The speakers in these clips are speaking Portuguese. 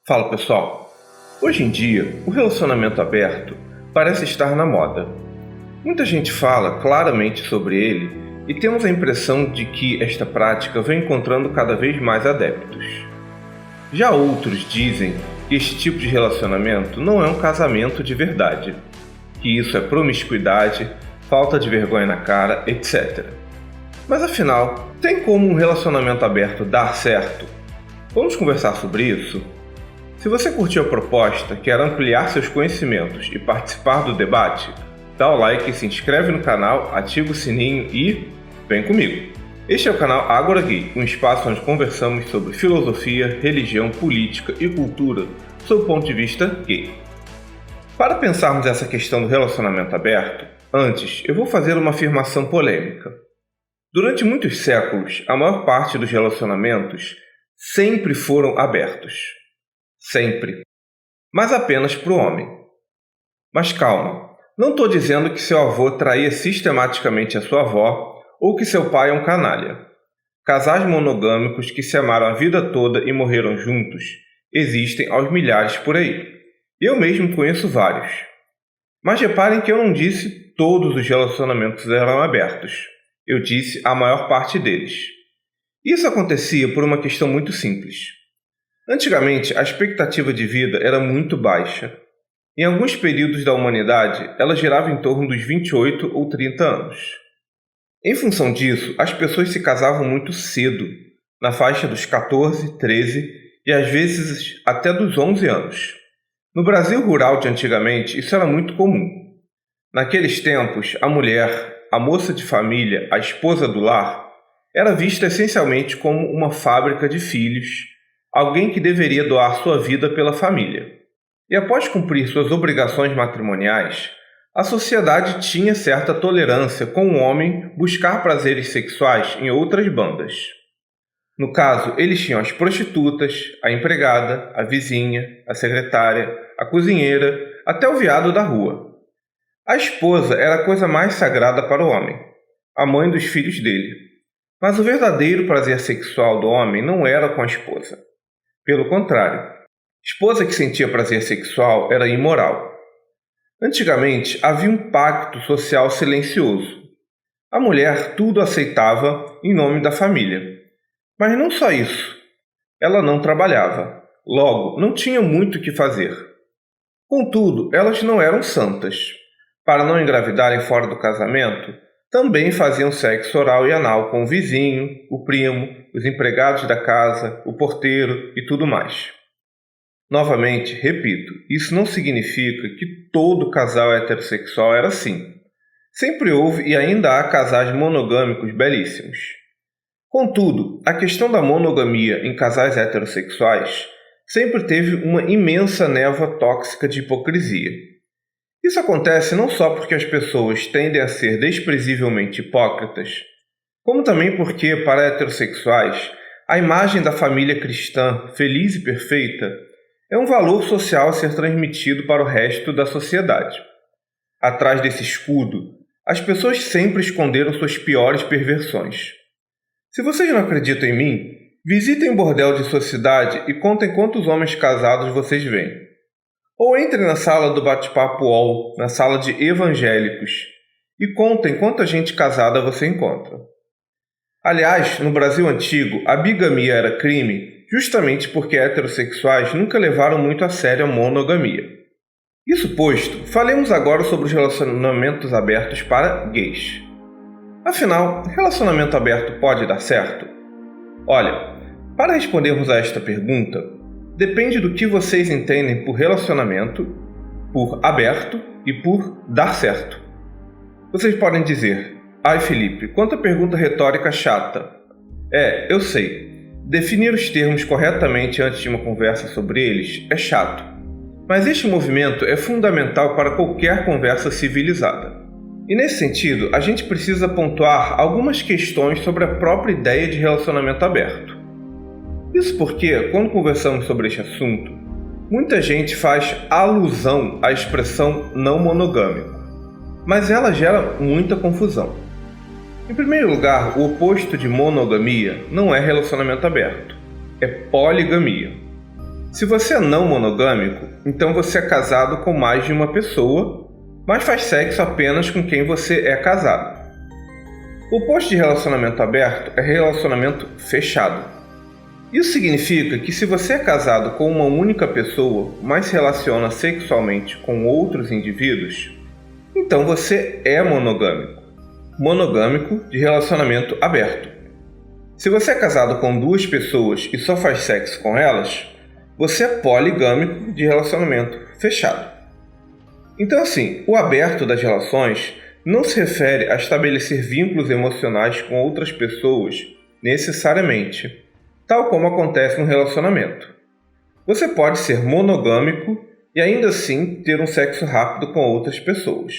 Fala pessoal, hoje em dia o relacionamento aberto parece estar na moda. Muita gente fala claramente sobre ele e temos a impressão de que esta prática vem encontrando cada vez mais adeptos. Já outros dizem que este tipo de relacionamento não é um casamento de verdade, que isso é promiscuidade, falta de vergonha na cara, etc. Mas afinal, tem como um relacionamento aberto dar certo? Vamos conversar sobre isso? Se você curtiu a proposta, quer ampliar seus conhecimentos e participar do debate, dá o like, se inscreve no canal, ativa o sininho e vem comigo! Este é o canal Agora Gay, um espaço onde conversamos sobre filosofia, religião, política e cultura sob o ponto de vista gay. Para pensarmos essa questão do relacionamento aberto, antes eu vou fazer uma afirmação polêmica. Durante muitos séculos, a maior parte dos relacionamentos sempre foram abertos. Sempre. Mas apenas para o homem. Mas calma, não estou dizendo que seu avô traía sistematicamente a sua avó ou que seu pai é um canalha. Casais monogâmicos que se amaram a vida toda e morreram juntos existem aos milhares por aí. Eu mesmo conheço vários. Mas reparem que eu não disse todos os relacionamentos eram abertos. Eu disse a maior parte deles. Isso acontecia por uma questão muito simples. Antigamente, a expectativa de vida era muito baixa. Em alguns períodos da humanidade, ela girava em torno dos 28 ou 30 anos. Em função disso, as pessoas se casavam muito cedo, na faixa dos 14, 13 e às vezes até dos 11 anos. No Brasil rural de antigamente, isso era muito comum. Naqueles tempos, a mulher, a moça de família, a esposa do lar, era vista essencialmente como uma fábrica de filhos, alguém que deveria doar sua vida pela família. E após cumprir suas obrigações matrimoniais, a sociedade tinha certa tolerância com o homem buscar prazeres sexuais em outras bandas. No caso, eles tinham as prostitutas, a empregada, a vizinha, a secretária, a cozinheira, até o veado da rua. A esposa era a coisa mais sagrada para o homem, a mãe dos filhos dele. Mas o verdadeiro prazer sexual do homem não era com a esposa. Pelo contrário, esposa que sentia prazer sexual era imoral. Antigamente, havia um pacto social silencioso. A mulher tudo aceitava em nome da família. Mas não só isso. Ela não trabalhava. Logo, não tinha muito o que fazer. Contudo, elas não eram santas. Para não engravidarem fora do casamento, também faziam sexo oral e anal com o vizinho, o primo, os empregados da casa, o porteiro e tudo mais. Novamente, repito, isso não significa que todo casal heterossexual era assim. Sempre houve e ainda há casais monogâmicos belíssimos. Contudo, a questão da monogamia em casais heterossexuais sempre teve uma imensa névoa tóxica de hipocrisia. Isso acontece não só porque as pessoas tendem a ser desprezivelmente hipócritas, como também porque, para heterossexuais, a imagem da família cristã feliz e perfeita é um valor social a ser transmitido para o resto da sociedade. Atrás desse escudo, as pessoas sempre esconderam suas piores perversões. Se vocês não acreditam em mim, visitem um bordel de sua cidade e contem quantos homens casados vocês veem. Ou entrem na sala do bate-papo UOL, na sala de evangélicos, e contem quanta gente casada você encontra. Aliás, no Brasil antigo, a bigamia era crime justamente porque heterossexuais nunca levaram muito a sério a monogamia. Isso posto, falemos agora sobre os relacionamentos abertos para gays. Afinal, relacionamento aberto pode dar certo? Olha, para respondermos a esta pergunta, depende do que vocês entendem por relacionamento, por aberto e por dar certo. Vocês podem dizer, ai Felipe, quanta pergunta retórica chata. Eu sei. Definir os termos corretamente antes de uma conversa sobre eles é chato. Mas este movimento é fundamental para qualquer conversa civilizada. E nesse sentido, a gente precisa pontuar algumas questões sobre a própria ideia de relacionamento aberto. Isso porque, quando conversamos sobre este assunto, muita gente faz alusão à expressão não monogâmico, mas ela gera muita confusão. Em primeiro lugar, o oposto de monogamia não é relacionamento aberto, é poligamia. Se você é não monogâmico, então você é casado com mais de uma pessoa, mas faz sexo apenas com quem você é casado. O oposto de relacionamento aberto é relacionamento fechado. Isso significa que se você é casado com uma única pessoa, mas se relaciona sexualmente com outros indivíduos, então você é monogâmico. Monogâmico de relacionamento aberto. Se você é casado com duas pessoas e só faz sexo com elas, você é poligâmico de relacionamento fechado. Então assim, o aberto das relações não se refere a estabelecer vínculos emocionais com outras pessoas necessariamente, tal como acontece no relacionamento. Você pode ser monogâmico e ainda assim ter um sexo rápido com outras pessoas.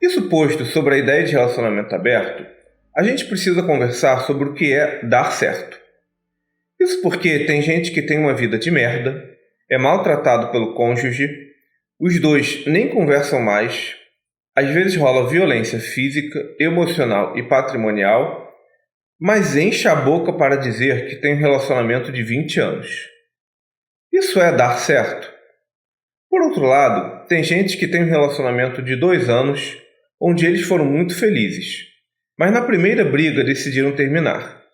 Isso posto sobre a ideia de relacionamento aberto, a gente precisa conversar sobre o que é dar certo. Isso porque tem gente que tem uma vida de merda, é maltratado pelo cônjuge, os dois nem conversam mais, às vezes rola violência física, emocional e patrimonial, mas enche a boca para dizer que tem um relacionamento de 20 anos. Isso é dar certo? Por outro lado, tem gente que tem um relacionamento de 2 anos, onde eles foram muito felizes, mas na primeira briga decidiram terminar.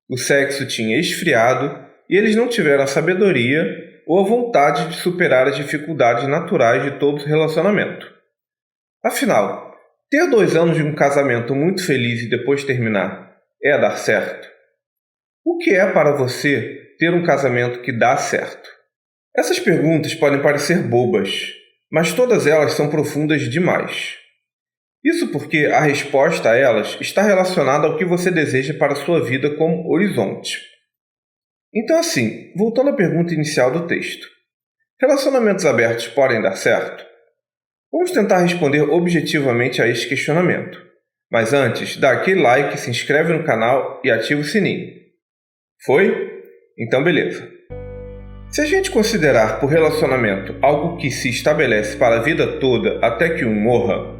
O sexo tinha esfriado e eles não tiveram a sabedoria ou a vontade de superar as dificuldades naturais de todo relacionamento. Afinal, ter 2 anos de um casamento muito feliz e depois terminar é dar certo? O que é para você ter um casamento que dá certo? Essas perguntas podem parecer bobas, mas todas elas são profundas demais. Isso porque a resposta a elas está relacionada ao que você deseja para a sua vida como horizonte. Então assim, voltando à pergunta inicial do texto. Relacionamentos abertos podem dar certo? Vamos tentar responder objetivamente a este questionamento. Mas antes, dá aquele like, se inscreve no canal e ativa o sininho. Foi? Então beleza. Se a gente considerar por relacionamento algo que se estabelece para a vida toda até que um morra,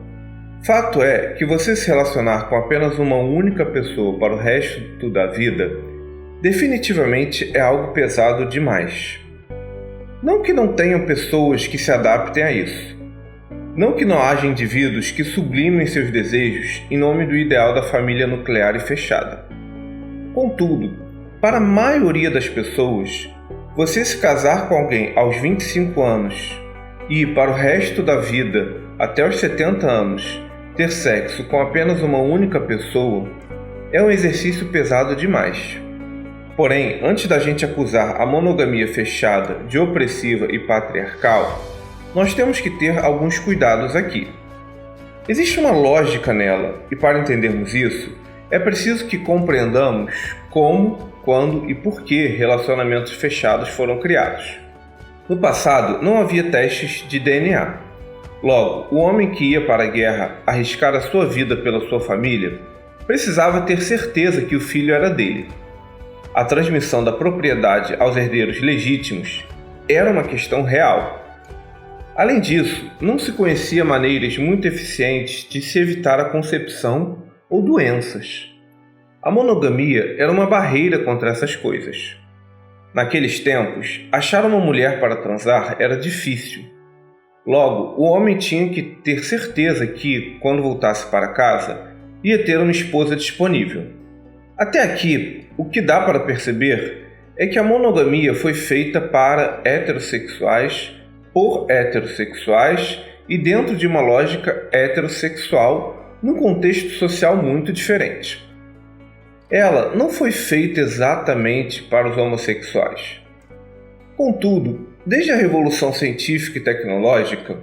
fato é que você se relacionar com apenas uma única pessoa para o resto da vida definitivamente é algo pesado demais. Não que não tenham pessoas que se adaptem a isso. Não que não haja indivíduos que sublimem seus desejos em nome do ideal da família nuclear e fechada. Contudo, para a maioria das pessoas, você se casar com alguém aos 25 anos e, para o resto da vida, até os 70 anos, ter sexo com apenas uma única pessoa é um exercício pesado demais. Porém, antes da gente acusar a monogamia fechada de opressiva e patriarcal, nós temos que ter alguns cuidados aqui. Existe uma lógica nela, e para entendermos isso, é preciso que compreendamos como, quando e por que relacionamentos fechados foram criados. No passado, não havia testes de DNA. Logo, o homem que ia para a guerra arriscar a sua vida pela sua família precisava ter certeza que o filho era dele. A transmissão da propriedade aos herdeiros legítimos era uma questão real. Além disso, não se conhecia maneiras muito eficientes de se evitar a concepção ou doenças. A monogamia era uma barreira contra essas coisas. Naqueles tempos, achar uma mulher para transar era difícil. Logo, o homem tinha que ter certeza que, quando voltasse para casa, ia ter uma esposa disponível. Até aqui, o que dá para perceber é que a monogamia foi feita para heterossexuais, por heterossexuais e dentro de uma lógica heterossexual num contexto social muito diferente. Ela não foi feita exatamente para os homossexuais. Contudo, desde a revolução científica e tecnológica,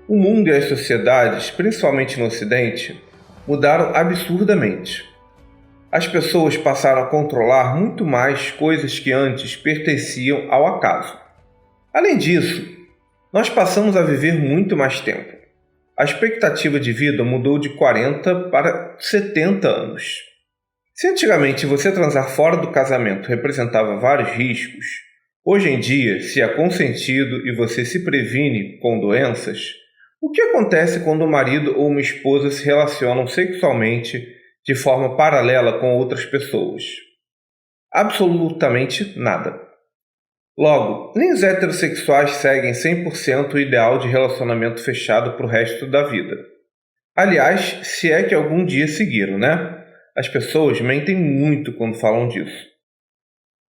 o mundo e as sociedades, principalmente no Ocidente, mudaram absurdamente. As pessoas passaram a controlar muito mais coisas que antes pertenciam ao acaso. Além disso, nós passamos a viver muito mais tempo. A expectativa de vida mudou de 40 para 70 anos. Se antigamente você transar fora do casamento representava vários riscos, hoje em dia, se é consentido e você se previne com doenças, o que acontece quando o marido ou uma esposa se relacionam sexualmente de forma paralela com outras pessoas? Absolutamente nada. Logo, nem os heterossexuais seguem 100% o ideal de relacionamento fechado para o resto da vida. Aliás, se é que algum dia seguiram, né? As pessoas mentem muito quando falam disso.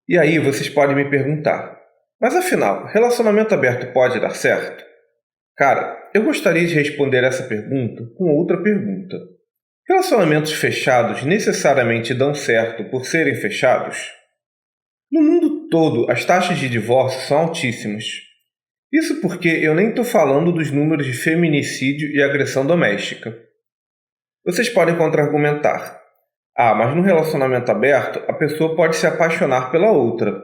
E aí vocês podem me perguntar, mas afinal, relacionamento aberto pode dar certo? Cara, eu gostaria de responder essa pergunta com outra pergunta. Relacionamentos fechados necessariamente dão certo por serem fechados? No mundo todo, as taxas de divórcio são altíssimas. Isso porque eu nem estou falando dos números de feminicídio e agressão doméstica. Vocês podem contra-argumentar. Ah, mas no relacionamento aberto, a pessoa pode se apaixonar pela outra.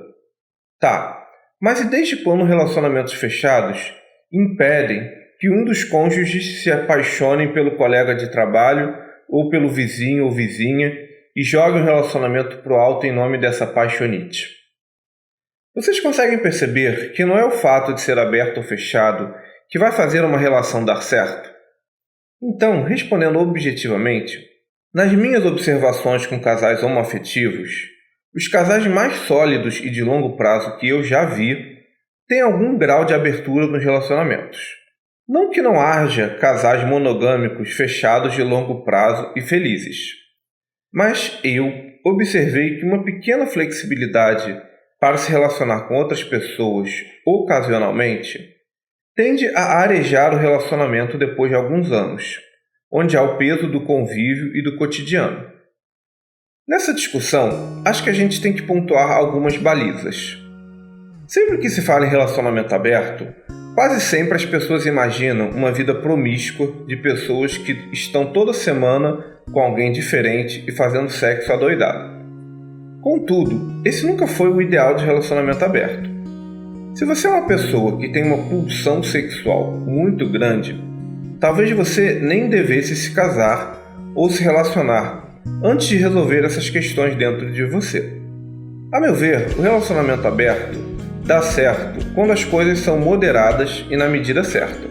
Tá, mas e desde quando relacionamentos fechados impedem que um dos cônjuges se apaixonem pelo colega de trabalho ou pelo vizinho ou vizinha e jogue um relacionamento pro alto em nome dessa paixonite? Vocês conseguem perceber que não é o fato de ser aberto ou fechado que vai fazer uma relação dar certo? Então, respondendo objetivamente, nas minhas observações com casais homoafetivos, os casais mais sólidos e de longo prazo que eu já vi têm algum grau de abertura nos relacionamentos. Não que não haja casais monogâmicos fechados de longo prazo e felizes, mas eu observei que uma pequena flexibilidade para se relacionar com outras pessoas ocasionalmente tende a arejar o relacionamento depois de alguns anos, onde há o peso do convívio e do cotidiano. Nessa discussão, acho que a gente tem que pontuar algumas balizas. Sempre que se fala em relacionamento aberto, quase sempre as pessoas imaginam uma vida promíscua de pessoas que estão toda semana com alguém diferente e fazendo sexo adoidado. Contudo, esse nunca foi o ideal de relacionamento aberto. Se você é uma pessoa que tem uma pulsão sexual muito grande, talvez você nem devesse se casar ou se relacionar antes de resolver essas questões dentro de você. A meu ver, o relacionamento aberto dá certo quando as coisas são moderadas e na medida certa.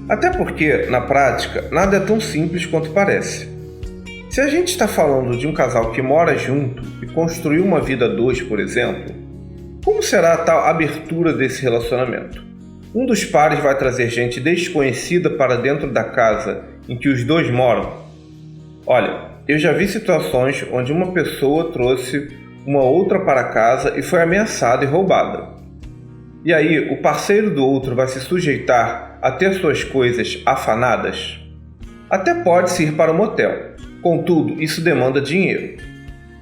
Até porque, na prática, nada é tão simples quanto parece. Se a gente está falando de um casal que mora junto e construiu uma vida a dois, por exemplo, como será a tal abertura desse relacionamento? Um dos pares vai trazer gente desconhecida para dentro da casa em que os dois moram? Olha, eu já vi situações onde uma pessoa trouxe uma outra para casa e foi ameaçada e roubada. E aí, o parceiro do outro vai se sujeitar a ter suas coisas afanadas? Até pode-se ir para o motel. Contudo, isso demanda dinheiro.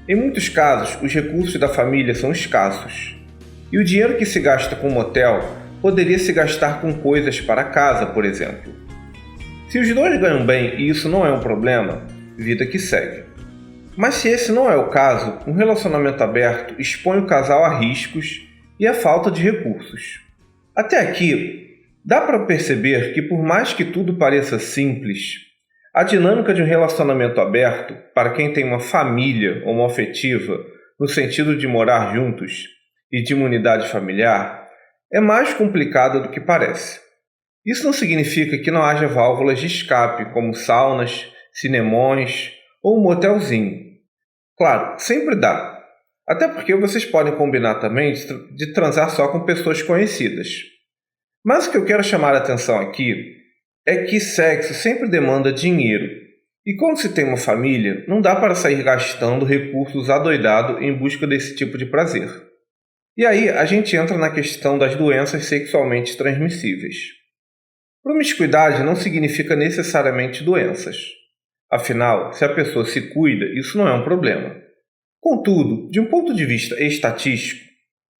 Em muitos casos, os recursos da família são escassos. E o dinheiro que se gasta com motel poderia se gastar com coisas para casa, por exemplo. Se os dois ganham bem e isso não é um problema, vida que segue. Mas se esse não é o caso, um relacionamento aberto expõe o casal a riscos e a falta de recursos. Até aqui, dá para perceber que por mais que tudo pareça simples, a dinâmica de um relacionamento aberto, para quem tem uma família homoafetiva, no sentido de morar juntos e de uma unidade familiar, é mais complicada do que parece. Isso não significa que não haja válvulas de escape, como saunas, cinemões ou um motelzinho. Claro, sempre dá. Até porque vocês podem combinar também de transar só com pessoas conhecidas. Mas o que eu quero chamar a atenção aqui é que sexo sempre demanda dinheiro. E quando se tem uma família, não dá para sair gastando recursos adoidado em busca desse tipo de prazer. E aí a gente entra na questão das doenças sexualmente transmissíveis. Promiscuidade não significa necessariamente doenças. Afinal, se a pessoa se cuida, isso não é um problema. Contudo, de um ponto de vista estatístico,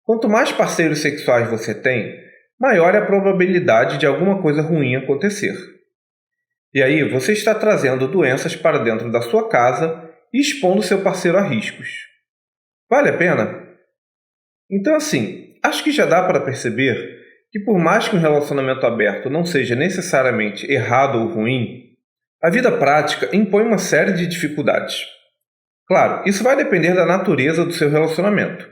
quanto mais parceiros sexuais você tem, maior é a probabilidade de alguma coisa ruim acontecer. E aí você está trazendo doenças para dentro da sua casa e expondo seu parceiro a riscos. Vale a pena? Então assim, acho que já dá para perceber que por mais que um relacionamento aberto não seja necessariamente errado ou ruim, a vida prática impõe uma série de dificuldades. Claro, isso vai depender da natureza do seu relacionamento.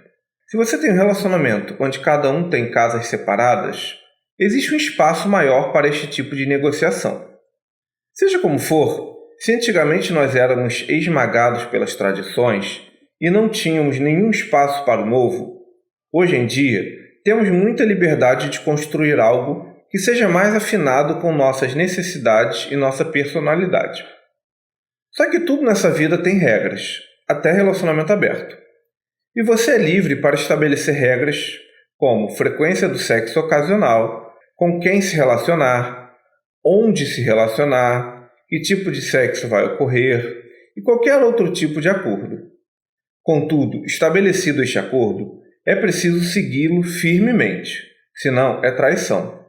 Se você tem um relacionamento onde cada um tem casas separadas, existe um espaço maior para este tipo de negociação. Seja como for, se antigamente nós éramos esmagados pelas tradições e não tínhamos nenhum espaço para o novo, hoje em dia temos muita liberdade de construir algo que seja mais afinado com nossas necessidades e nossa personalidade. Só que tudo nessa vida tem regras, até relacionamento aberto. E você é livre para estabelecer regras como frequência do sexo ocasional, com quem se relacionar, onde se relacionar, que tipo de sexo vai ocorrer e qualquer outro tipo de acordo. Contudo, estabelecido este acordo, é preciso segui-lo firmemente, senão é traição.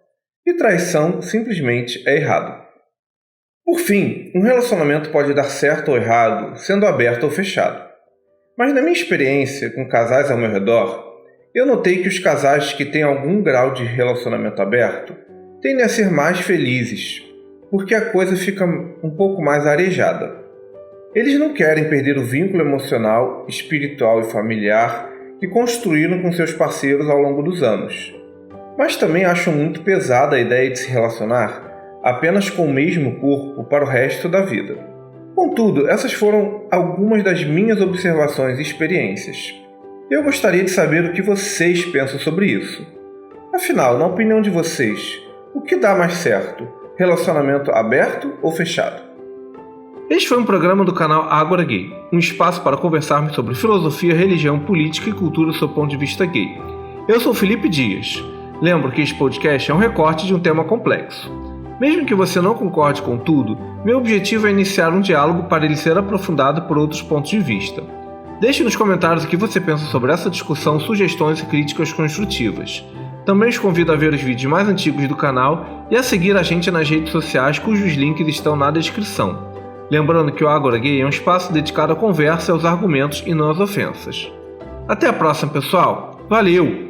E traição simplesmente é errado. Por fim, um relacionamento pode dar certo ou errado, sendo aberto ou fechado. Mas na minha experiência com casais ao meu redor, eu notei que os casais que têm algum grau de relacionamento aberto tendem a ser mais felizes, porque a coisa fica um pouco mais arejada. Eles não querem perder o vínculo emocional, espiritual e familiar que construíram com seus parceiros ao longo dos anos. Mas também acham muito pesada a ideia de se relacionar apenas com o mesmo corpo para o resto da vida. Contudo, essas foram algumas das minhas observações e experiências. Eu gostaria de saber o que vocês pensam sobre isso. Afinal, na opinião de vocês, o que dá mais certo? Relacionamento aberto ou fechado? Este foi um programa do canal Ágora Gay, um espaço para conversarmos sobre filosofia, religião, política e cultura do seu ponto de vista gay. Eu sou Felipe Dias. Lembro que este podcast é um recorte de um tema complexo. Mesmo que você não concorde com tudo, meu objetivo é iniciar um diálogo para ele ser aprofundado por outros pontos de vista. Deixe nos comentários o que você pensa sobre essa discussão, sugestões e críticas construtivas. Também os convido a ver os vídeos mais antigos do canal e a seguir a gente nas redes sociais, cujos links estão na descrição. Lembrando que o Ágora Gay é um espaço dedicado à conversa e aos argumentos e não às ofensas. Até a próxima, pessoal! Valeu!